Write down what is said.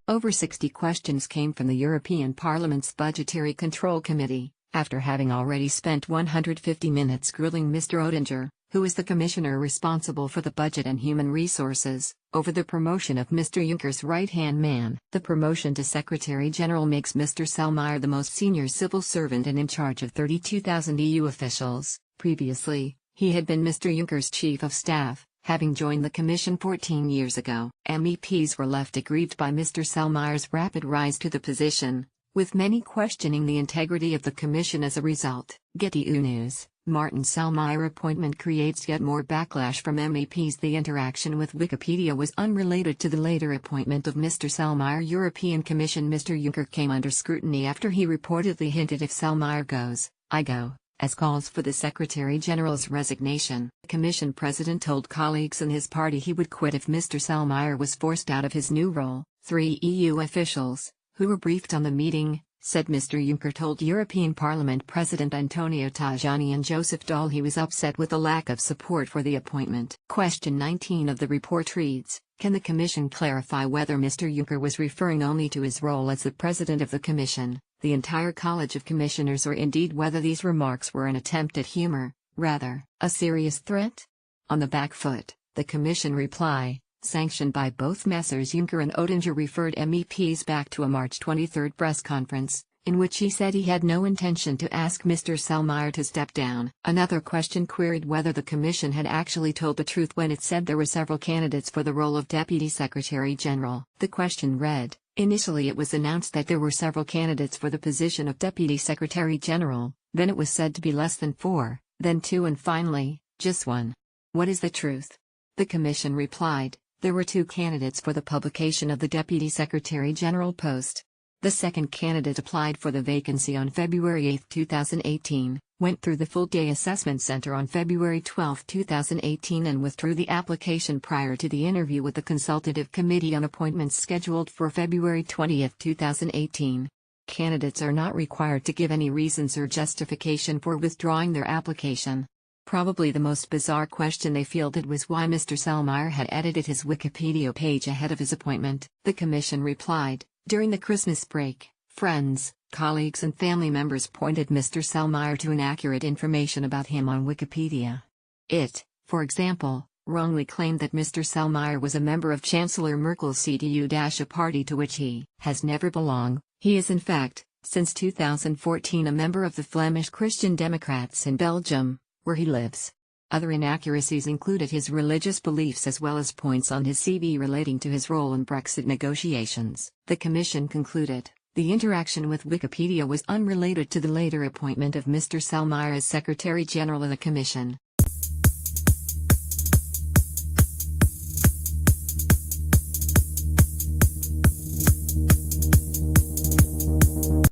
Over 60 questions came from the European Parliament's Budgetary Control Committee, after having already spent 150 minutes grilling Mr. Oettinger, who is the commissioner responsible for the budget and human resources, over the promotion of Mr. Juncker's right-hand man. The promotion to Secretary General makes Mr. Selmayr the most senior civil servant and in charge of 32,000 EU officials. Previously, he had been Mr. Juncker's chief of staff, having joined the Commission 14 years ago. MEPs were left aggrieved by Mr. Selmayr's rapid rise to the position, with many questioning the integrity of the Commission as a result. Getty News. Martin Selmayr appointment creates yet more backlash from MEPs. The interaction with Wikipedia was unrelated to the later appointment of Mr. Selmayr. European Commission. Mr. Juncker came under scrutiny after he reportedly hinted if Selmayr goes, I go, as calls for the Secretary-General's resignation. The Commission President told colleagues in his party he would quit if Mr. Selmayr was forced out of his new role. 3 EU officials, who were briefed on the meeting, said Mr. Juncker told European Parliament President Antonio Tajani and Joseph Daul he was upset with the lack of support for the appointment. Question 19 of the report reads, can the Commission clarify whether Mr. Juncker was referring only to his role as the President of the Commission, the entire College of Commissioners, or indeed whether these remarks were an attempt at humor, rather, a serious threat? On the back foot, the Commission reply, sanctioned by both Messrs. Juncker and Oettinger, referred MEPs back to a March 23 press conference, in which he said he had no intention to ask Mr. Selmayr to step down. Another question queried whether the Commission had actually told the truth when it said there were several candidates for the role of Deputy Secretary General. The question read, initially it was announced that there were several candidates for the position of Deputy Secretary General, then it was said to be less than 4, then 2 and finally, just 1. What is the truth? The Commission replied, there were 2 candidates for the publication of the Deputy Secretary General post. The second candidate applied for the vacancy on February 8, 2018, went through the full-day assessment center on February 12, 2018 and withdrew the application prior to the interview with the Consultative Committee on Appointments scheduled for February 20, 2018. Candidates are not required to give any reasons or justification for withdrawing their application. Probably the most bizarre question they fielded was why Mr. Selmayr had edited his Wikipedia page ahead of his appointment. The Commission replied, during the Christmas break, friends, colleagues and family members pointed Mr. Selmayr to inaccurate information about him on Wikipedia. It, for example, wrongly claimed that Mr. Selmayr was a member of Chancellor Merkel's CDU- a party to which he has never belonged. He is in fact, since 2014 a member of the Flemish Christian Democrats in Belgium, where he lives. Other inaccuracies included his religious beliefs as well as points on his CV relating to his role in Brexit negotiations. The Commission concluded, the interaction with Wikipedia was unrelated to the later appointment of Mr. Selmayr as Secretary General of the Commission.